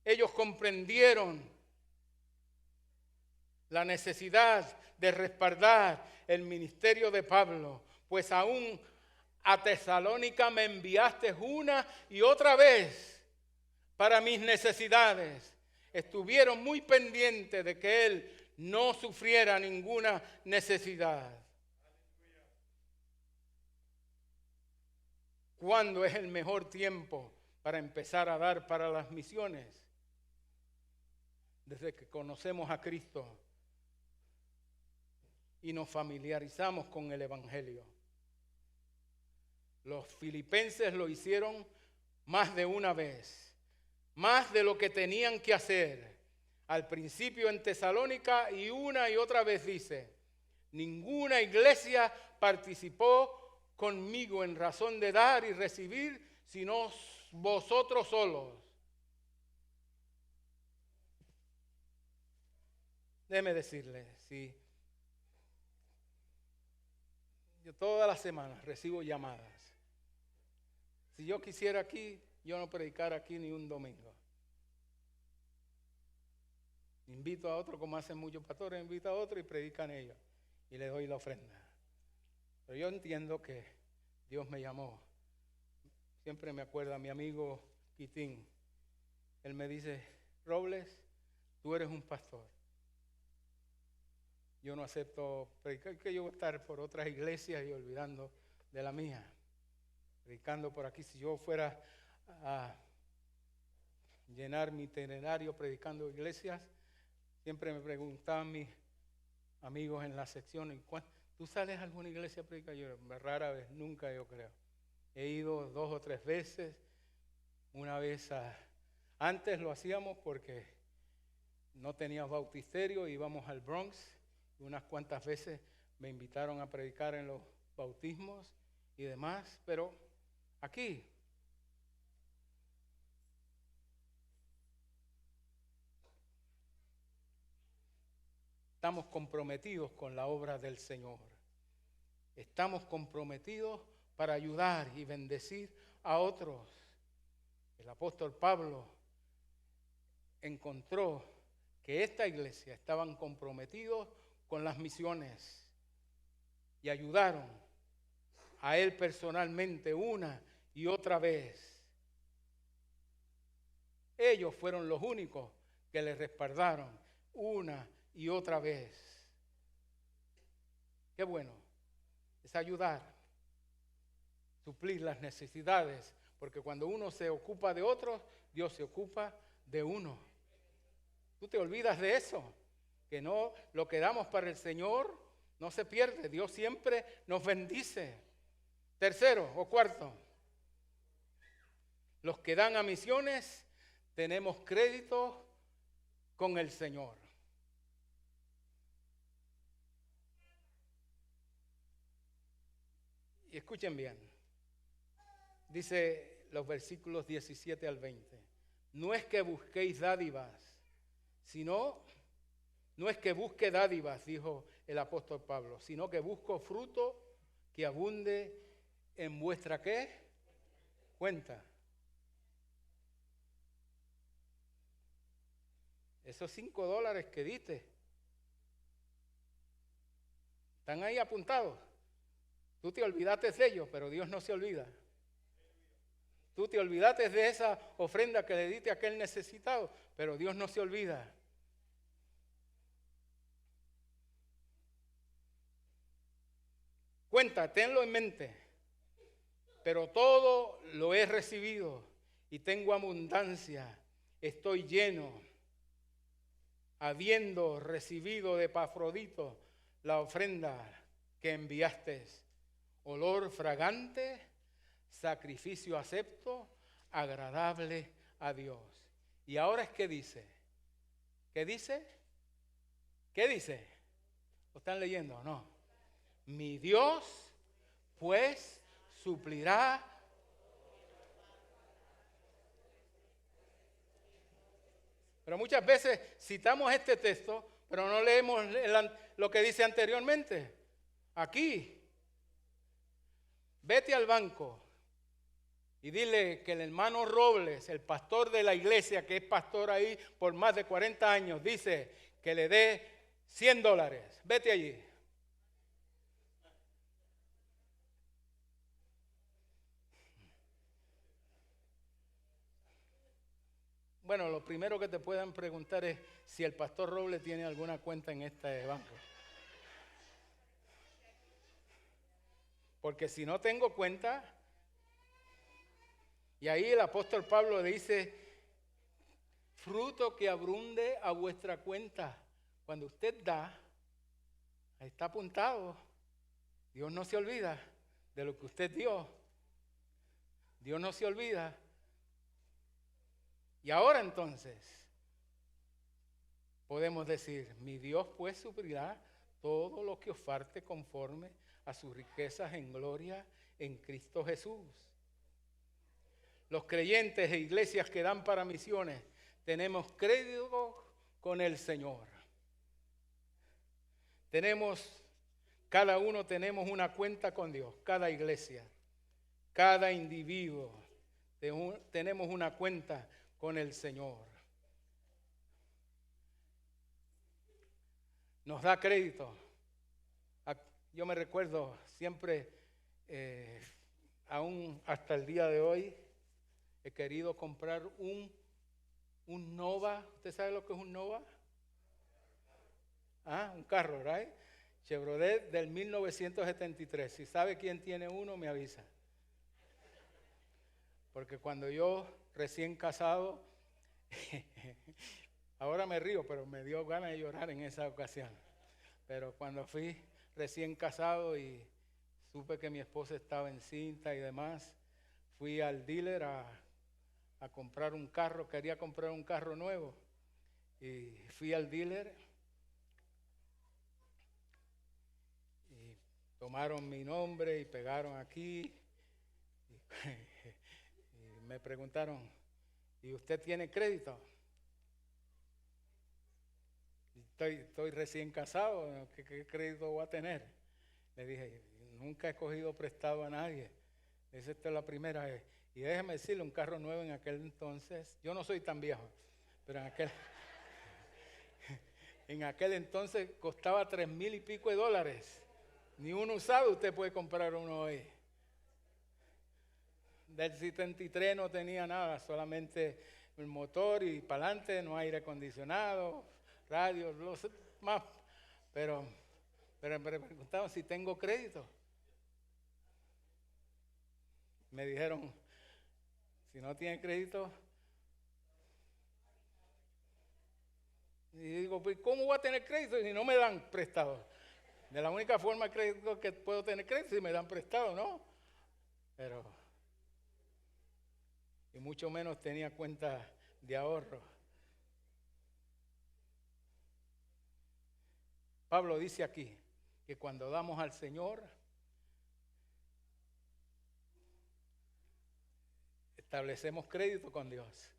Ellos comprendieron la necesidad de respaldar el ministerio de Pablo, pues aún a Tesalónica me enviaste una y otra vez para mis necesidades. Estuvieron muy pendientes de que él no sufriera ninguna necesidad. ¿Cuándo es el mejor tiempo para empezar a dar para las misiones? Desde que conocemos a Cristo. y nos familiarizamos con el Evangelio. Los filipenses lo hicieron más de una vez, más de lo que tenían que hacer. Al principio en Tesalónica y una y otra vez dice, ninguna iglesia participó conmigo en razón de dar y recibir, sino vosotros solos. Déjeme decirle, si yo todas las semanas recibo llamadas. Si yo quisiera aquí, yo no predicara aquí ni un domingo. Invito a otro, como hacen muchos pastores, invito a otro y predican ellos. Y le doy la ofrenda. Pero yo entiendo que Dios me llamó. Siempre me acuerdo a mi amigo Quitín. Él me dice, Robles, tú eres un pastor. Yo no acepto predicar, que yo voy a estar por otras iglesias y olvidando de la mía. Predicando por aquí, si yo fuera a llenar mi itinerario predicando iglesias, siempre me preguntaban mis amigos en la sección, ¿tú sales a alguna iglesia a predicar? Yo, rara vez, nunca yo creo. He ido 2 o 3 veces, una vez antes lo hacíamos porque no tenía bautisterio, íbamos al Bronx, y unas cuantas veces me invitaron a predicar en los bautismos y demás, pero aquí estamos comprometidos con la obra del Señor. Estamos comprometidos para ayudar y bendecir a otros. El apóstol Pablo encontró que esta iglesia estaban comprometidos con las misiones y ayudaron a él personalmente una y otra vez. Ellos fueron los únicos que le respaldaron una y otra vez. Qué bueno es ayudar, suplir las necesidades, porque cuando uno se ocupa de otros, Dios se ocupa de uno. Tú te olvidas de eso, que no lo que damos para el Señor no se pierde. Dios siempre nos bendice. Tercero o cuarto, los que dan a misiones tenemos crédito con el Señor. Y escuchen bien, dice los versículos 17 al 20, no es que busquéis dádivas, no es que busque dádivas, dijo el apóstol Pablo, sino que busco fruto que abunde en vuestra ¿qué? Cuenta. Esos $5 que diste, están ahí apuntados. Tú te olvidaste de ellos, pero Dios no se olvida. Tú te olvidaste de esa ofrenda que le diste a aquel necesitado, pero Dios no se olvida. Cuenta, tenlo en mente. Pero todo lo he recibido y tengo abundancia. Estoy lleno, habiendo recibido de Epafrodito la ofrenda que enviaste. Olor fragante, sacrificio acepto, agradable a Dios. Y ahora es que dice, ¿qué dice? ¿Qué dice? ¿Lo están leyendo? No. Mi Dios, pues, suplirá. Pero muchas veces citamos este texto, pero no leemos lo que dice anteriormente. Aquí. Vete al banco y dile que el hermano Robles, el pastor de la iglesia, que es pastor ahí por más de 40 años, dice que le dé $100. Vete allí. Bueno, lo primero que te puedan preguntar es si el pastor Robles tiene alguna cuenta en este banco. Porque si no tengo cuenta, y ahí el apóstol Pablo dice, fruto que abunde a vuestra cuenta. Cuando usted da, Ahí está apuntado. Dios no se olvida de lo que usted dio. Dios no se olvida. Y ahora entonces podemos decir, mi Dios pues suplirá todo lo que os falte conforme a sus riquezas en gloria en Cristo Jesús. Los creyentes e iglesias que dan para misiones tenemos crédito con el Señor. Cada uno tenemos una cuenta con Dios, cada iglesia, cada individuo, tenemos una cuenta con el Señor. Nos da crédito. Yo me recuerdo siempre, aún hasta el día de hoy, he querido comprar un Nova. ¿Usted sabe lo que es un Nova? Un carro, ¿right? Chevrolet del 1973. Si sabe quién tiene uno, me avisa. Porque cuando yo recién casado, ahora me río, pero me dio ganas de llorar en esa ocasión. Pero cuando fui recién casado y supe que mi esposa estaba encinta y demás, fui al dealer a comprar un carro, quería comprar un carro nuevo. Y fui al dealer y tomaron mi nombre y pegaron aquí. Y me preguntaron, ¿y usted tiene crédito? Estoy recién casado, ¿qué crédito voy a tener? Le dije, nunca he cogido prestado a nadie. Esta es la primera vez. Y déjeme decirle, un carro nuevo en aquel entonces, yo no soy tan viejo, pero en aquel entonces costaba $3,000 y pico. Ni uno usado usted puede comprar uno hoy. Del 73 no tenía nada, solamente el motor y para adelante, no aire acondicionado, radio, los más. Pero me preguntaban si tengo crédito. Me dijeron, si no tiene crédito. Y digo, pues ¿cómo voy a tener crédito si no me dan prestado? De la única forma de crédito que puedo tener crédito si me dan prestado, ¿no? Y mucho menos tenía cuenta de ahorro. Pablo dice aquí que cuando damos al Señor, establecemos crédito con Dios.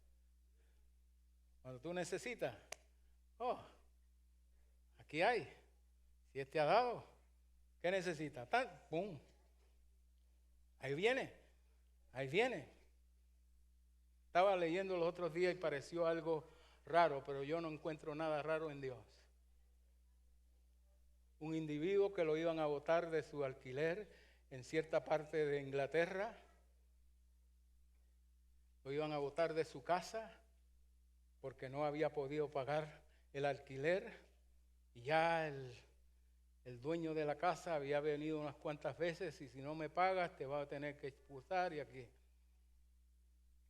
Cuando tú necesitas, aquí hay. Si te ha dado, ¿qué necesitas? ¡Pum! Ahí viene. Estaba leyendo los otros días y pareció algo raro, pero yo no encuentro nada raro en Dios. Un individuo que lo iban a botar de su alquiler en cierta parte de Inglaterra, lo iban a botar de su casa porque no había podido pagar el alquiler y ya el dueño de la casa había venido unas cuantas veces y si no me pagas te va a tener que expulsar y aquí.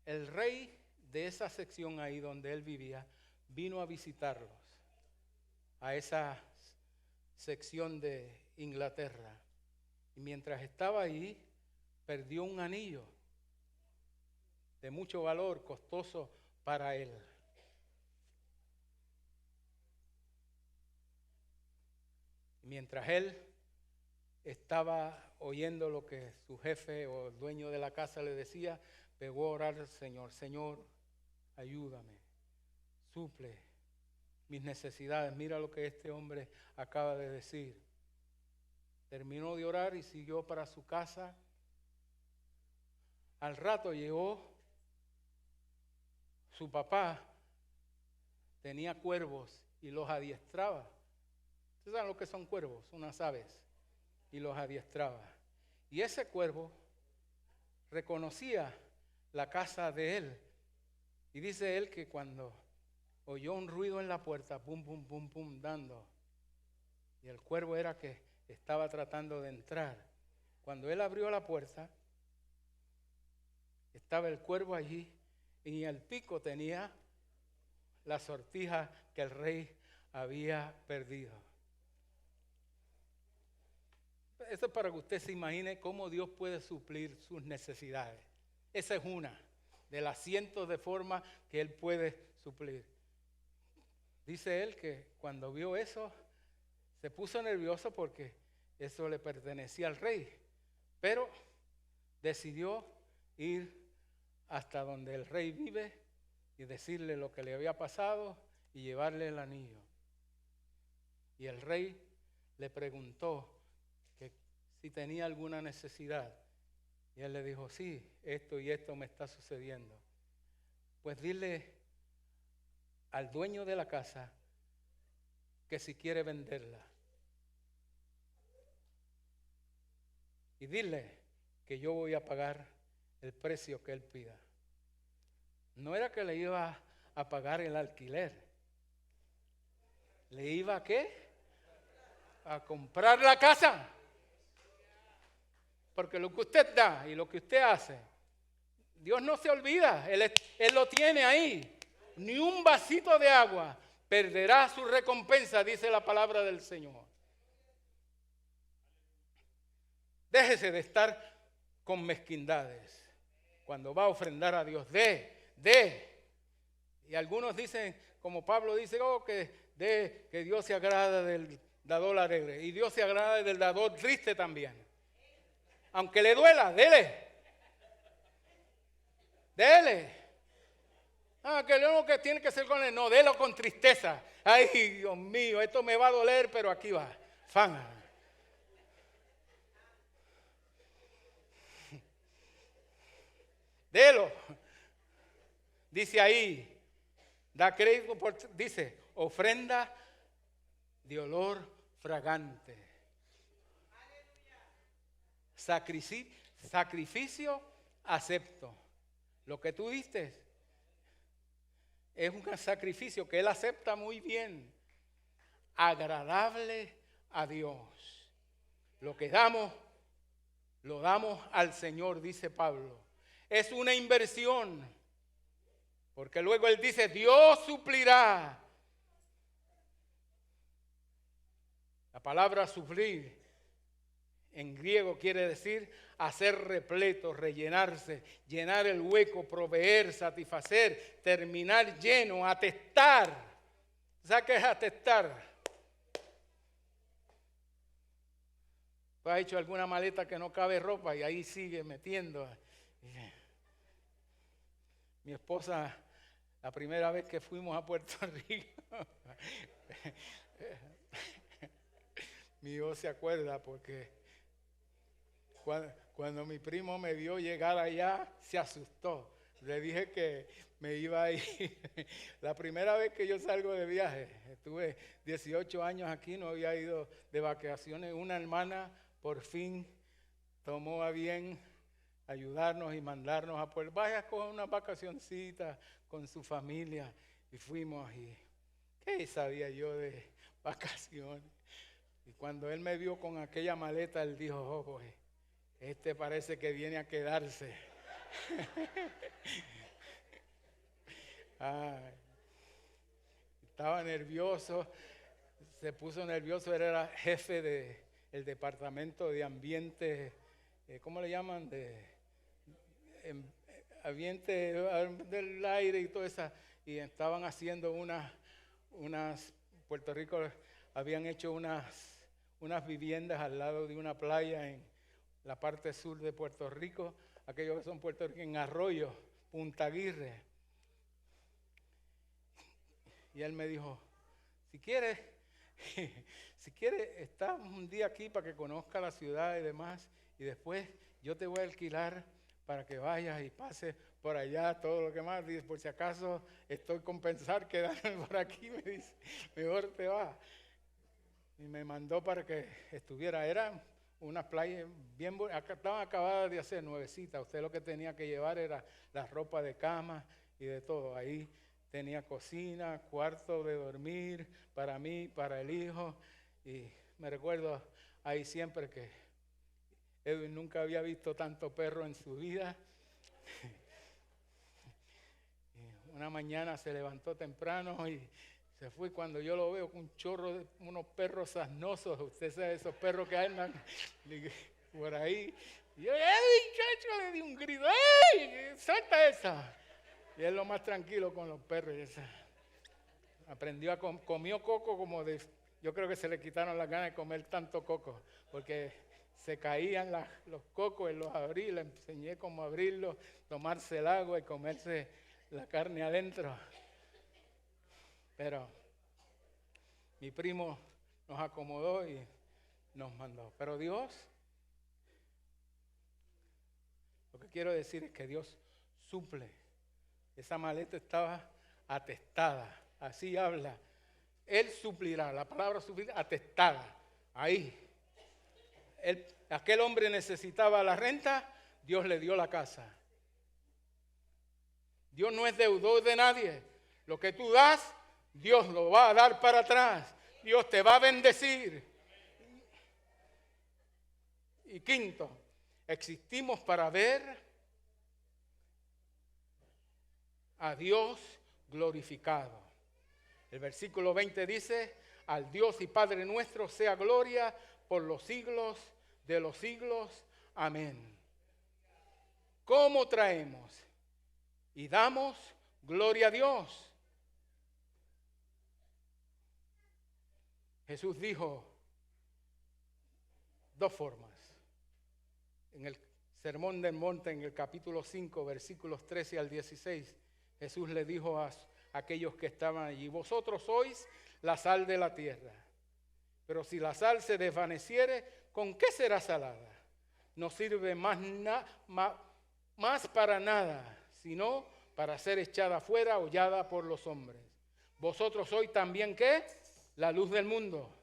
El rey de esa sección ahí donde él vivía vino a visitarlos, a esa sección de Inglaterra. Y mientras estaba ahí, perdió un anillo de mucho valor, costoso para él. Mientras él estaba oyendo lo que su jefe o el dueño de la casa le decía, pegó a orar al Señor. Señor, ayúdame, suple mis necesidades. Mira lo que este hombre acaba de decir. Terminó de orar y siguió para su casa. Al rato llegó su papá, tenía cuervos y los adiestraba. ¿Ustedes saben lo que son cuervos? Unas aves. Y los adiestraba. Y ese cuervo reconocía la casa de él. Y dice él que cuando oyó un ruido en la puerta, pum, pum, pum, pum, dando. Y el cuervo era que estaba tratando de entrar. Cuando él abrió la puerta, estaba el cuervo allí y en el pico tenía la sortija que el rey había perdido. eso es para que usted se imagine cómo Dios puede suplir sus necesidades. Esa es una de las cientos de formas que Él puede suplir. Dice él que cuando vio eso, se puso nervioso porque eso le pertenecía al rey. Pero decidió ir hasta donde el rey vive y decirle lo que le había pasado y llevarle el anillo. Y el rey le preguntó que si tenía alguna necesidad. Y él le dijo, sí, esto y esto me está sucediendo. Pues dile al dueño de la casa que si quiere venderla. Y dile que yo voy a pagar el precio que él pida. No era que le iba a pagar el alquiler. ¿Le iba a qué? A comprar la casa. Porque lo que usted da y lo que usted hace, Dios no se olvida. Él lo tiene ahí. Ni un vasito de agua perderá su recompensa, dice la palabra del Señor. Déjese de estar con mezquindades. Cuando va a ofrendar a Dios, dé. Y algunos dicen, como Pablo dice, que Dios se agrada del dador alegre. Y Dios se agrada del dador triste también. Aunque le duela, dele. Que lo que tiene que ser con él, no, délo con tristeza. Ay, Dios mío, esto me va a doler, pero aquí va. Fana. Délo. Dice ahí, da crédito, dice, ofrenda de olor fragante. Sacrificio acepto. Lo que tú diste es un sacrificio que Él acepta muy bien, agradable a Dios. Lo que damos, lo damos al Señor, dice Pablo. Es una inversión, porque luego Él dice, Dios suplirá. La palabra suplir en griego quiere decir hacer repleto, rellenarse, llenar el hueco, proveer, satisfacer, terminar lleno, atestar. ¿Sabes qué es atestar? Pues ha hecho alguna maleta que no cabe ropa y ahí sigue metiendo. Mi esposa, la primera vez que fuimos a Puerto Rico, mi hijo se acuerda porque cuando mi primo me vio llegar allá, se asustó. Le dije que me iba a ir. La primera vez que yo salgo de viaje, estuve 18 años aquí, no había ido de vacaciones. Una hermana por fin tomó a bien ayudarnos y mandarnos a Puerto. Vaya con una vacacioncita con su familia. Y fuimos y ¿qué sabía yo de vacaciones? Y cuando él me vio con aquella maleta, él dijo, oh, este parece que viene a quedarse. Ay, estaba nervioso, se puso nervioso, era jefe del departamento de ambiente, ¿cómo le llaman? Ambiente del aire y todo eso. Y estaban haciendo Puerto Rico habían hecho unas viviendas al lado de una playa en la parte sur de Puerto Rico, aquellos que son Puerto Rico, en Arroyo, Punta Aguirre. Y él me dijo, si quieres, estás un día aquí para que conozca la ciudad y demás, y después yo te voy a alquilar para que vayas y pases por allá todo lo que más. Dice, por si acaso estoy con pensar quedarme por aquí, me dice, mejor te va. Y me mandó para que estuviera, era una playa bien bonita, estaban acabadas de hacer, nuevecitas. Usted lo que tenía que llevar era la ropa de cama y de todo. Ahí tenía cocina, cuarto de dormir para mí, para el hijo. Y me recuerdo ahí siempre que Edwin nunca había visto tanto perro en su vida. Una mañana se levantó temprano y Se fue cuando yo lo veo con un chorro de unos perros asnosos. Usted sabe, esos perros que andan por ahí. Y yo, ¡ay, chacho! Le di un grito. ¡Ey! ¡Suelta esa! Y él lo más tranquilo con los perros. Aprendió comió coco como de... Yo creo que se le quitaron las ganas de comer tanto coco. Porque se caían los cocos, él los abrí, le enseñé cómo abrirlos, tomarse el agua y comerse la carne adentro. Pero mi primo nos acomodó y nos mandó. Pero Dios, lo que quiero decir es que Dios suple. Esa maleta estaba atestada, así habla. Él suplirá, la palabra suplir, atestada, ahí. Aquel hombre necesitaba la renta, Dios le dio la casa. Dios no es deudor de nadie. Lo que tú das, Dios lo va a dar para atrás. Dios te va a bendecir. Y quinto, existimos para ver a Dios glorificado. El versículo 20 dice, al Dios y Padre nuestro sea gloria por los siglos de los siglos. Amén. ¿Cómo traemos y damos gloria a Dios? Jesús dijo dos formas. En el Sermón del Monte, en el capítulo 5, versículos 13 al 16, Jesús le dijo a aquellos que estaban allí, vosotros sois la sal de la tierra, pero si la sal se desvaneciere, ¿con qué será salada? No sirve más para nada, sino para ser echada fuera, hollada por los hombres. Vosotros sois también, ¿qué? La luz del mundo.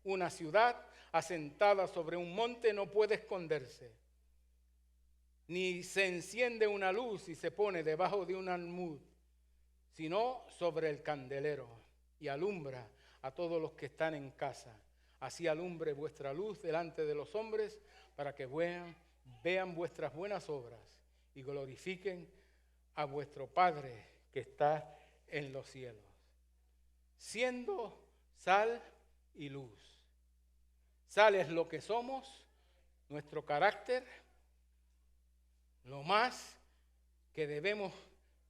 Una ciudad asentada sobre un monte no puede esconderse, ni se enciende una luz y se pone debajo de un almud, sino sobre el candelero, y alumbra a todos los que están en casa. Así alumbre vuestra luz delante de los hombres, para que vean vuestras buenas obras y glorifiquen a vuestro Padre que está en los cielos. Siendo sal y luz. Sal es lo que somos, nuestro carácter, lo más que debemos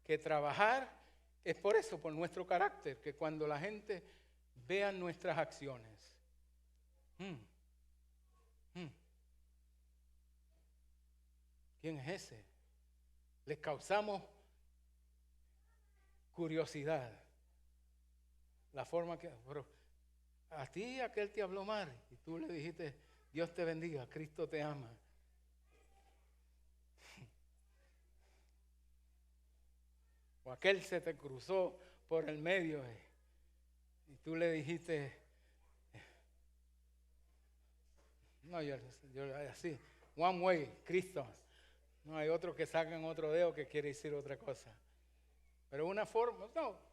que trabajar es por eso, por nuestro carácter, que cuando la gente vea nuestras acciones, ¿quién es ese? Les causamos curiosidad. La forma que... Pero a ti aquel te habló mal y tú le dijiste, Dios te bendiga, Cristo te ama. O aquel se te cruzó por el medio y tú le dijiste, no, yo así, one way, Cristo. No hay otro que sacan otro dedo que quiere decir otra cosa. Pero una forma, no.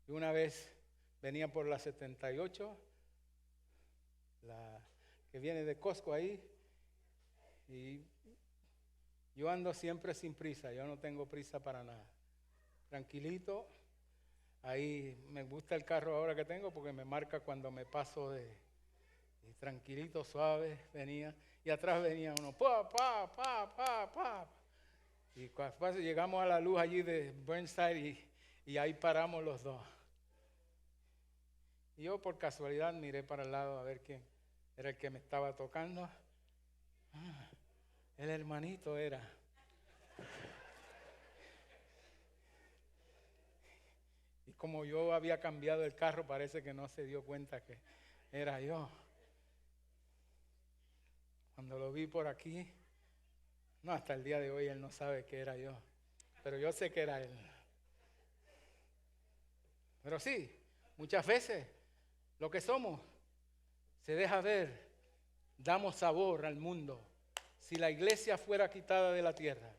Y una vez venía por la 78, la que viene de Costco ahí, y yo ando siempre sin prisa, yo no tengo prisa para nada. Tranquilito, ahí me gusta el carro ahora que tengo porque me marca cuando me paso y tranquilito, suave, venía. Y atrás venía uno, pa. Y cuando llegamos a la luz allí de Burnside y ahí paramos los dos. Y yo por casualidad miré para el lado a ver quién era el que me estaba tocando. El hermanito era. Y como yo había cambiado el carro, parece que no se dio cuenta que era yo. Cuando lo vi por aquí, no, hasta el día de hoy él no sabe que era yo. Pero yo sé que era él. Pero sí, muchas veces lo que somos se deja ver, damos sabor al mundo. Si la iglesia fuera quitada de la tierra,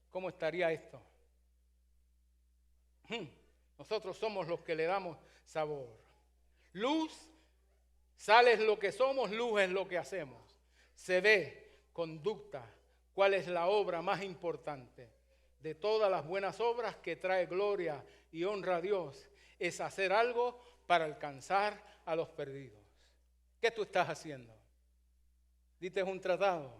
¿cómo estaría esto? Nosotros somos los que le damos sabor. Luz, sal es lo que somos, luz es lo que hacemos. Se ve conducta, cuál es la obra más importante de todas las buenas obras que trae gloria y honra a Dios es hacer algo para alcanzar a los perdidos. ¿Qué tú estás haciendo? Dite un tratado.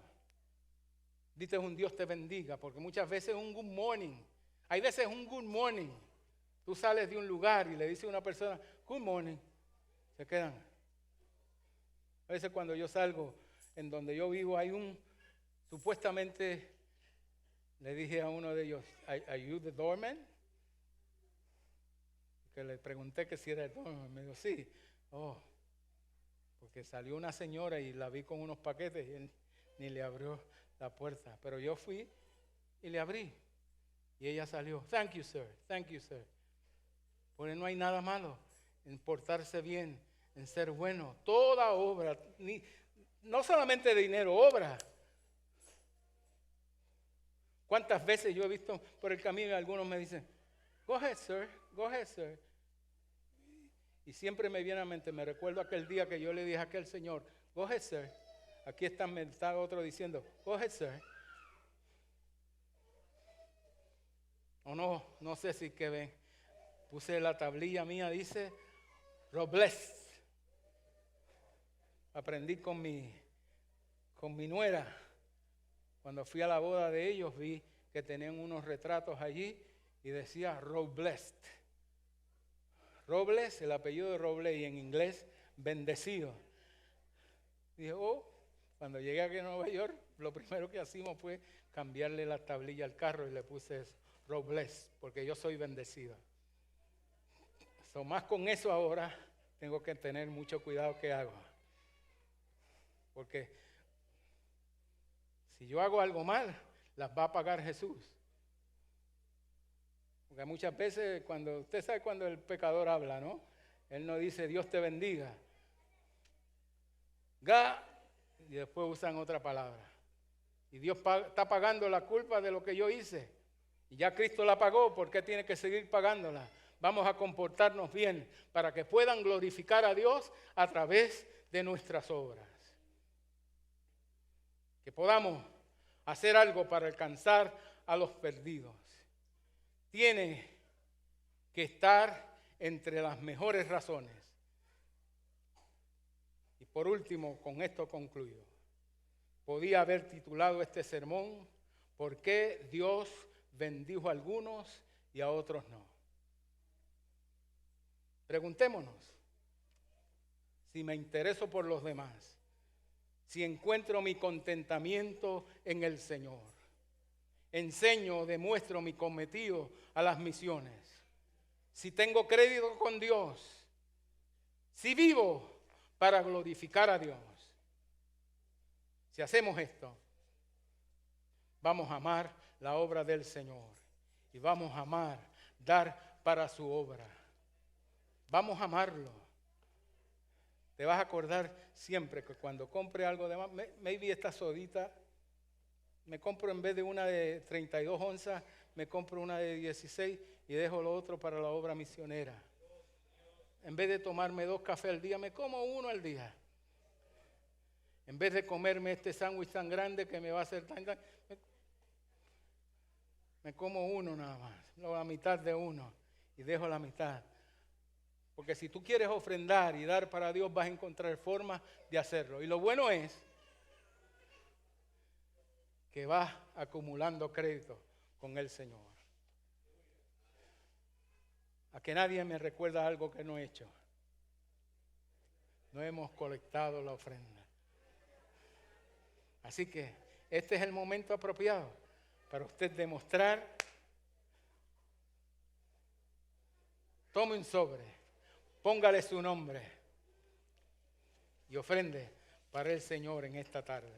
Dite un Dios te bendiga, porque muchas veces un good morning. Hay veces un good morning. Tú sales de un lugar y le dices a una persona, good morning. Se quedan. A veces cuando yo salgo, en donde yo vivo, hay supuestamente, le dije a uno de ellos, ¿Are you the doorman? Que le pregunté que si era el doorman. Me dijo, sí. Oh, porque salió una señora y la vi con unos paquetes y él ni le abrió la puerta. Pero yo fui y le abrí. Y ella salió, thank you, sir. Thank you, sir. Porque no hay nada malo en portarse bien, en ser bueno. Toda obra, no solamente dinero, obra. ¿Cuántas veces yo he visto por el camino y algunos me dicen, go ahead, sir, go ahead, sir? Y siempre me viene a mente, me recuerdo aquel día que yo le dije a aquel señor, go ahead, sir. Aquí está otro diciendo, go ahead, sir. O no sé si que ven. Puse la tablilla mía, dice, Robles. Aprendí con mi nuera. Cuando fui a la boda de ellos, vi que tenían unos retratos allí y decía Robles. Robles, el apellido de Robles, y en inglés, bendecido. Dije, cuando llegué aquí a Nueva York, lo primero que hicimos fue cambiarle la tablilla al carro y le puse eso, Robles, porque yo soy bendecido. Más con eso ahora tengo que tener mucho cuidado que hago. Porque si yo hago algo mal, las va a pagar Jesús. Porque muchas veces usted sabe cuando el pecador habla, ¿no? Él no dice Dios te bendiga. Y después usan otra palabra. Y Dios está pagando la culpa de lo que yo hice. Y ya Cristo la pagó, ¿por qué tiene que seguir pagándola? Vamos a comportarnos bien para que puedan glorificar a Dios a través de nuestras obras. Que podamos hacer algo para alcanzar a los perdidos. Tiene que estar entre las mejores razones. Y por último, con esto concluyo. Podía haber titulado este sermón, ¿por qué Dios bendijo a algunos y a otros no? Preguntémonos si me intereso por los demás, si encuentro mi contentamiento en el Señor, enseño o demuestro mi cometido a las misiones, si tengo crédito con Dios, si vivo para glorificar a Dios. Si hacemos esto, vamos a amar la obra del Señor y vamos a amar, dar para su obra. Vamos a amarlo. Te vas a acordar siempre que cuando compre algo de más, maybe esta sodita, me compro en vez de una de 32 onzas, me compro una de 16 y dejo lo otro para la obra misionera. En vez de tomarme 2 cafés al día, me como 1 al día. En vez de comerme este sándwich tan grande que me va a hacer tan me como 1 nada más, la mitad de 1 y dejo la mitad. Porque si tú quieres ofrendar y dar para Dios, vas a encontrar formas de hacerlo. Y lo bueno es que vas acumulando crédito con el Señor. A que nadie me recuerda algo que no he hecho. No hemos colectado la ofrenda. Así que este es el momento apropiado para usted demostrar. Tome un sobre. Póngale su nombre y ofrende para el Señor en esta tarde.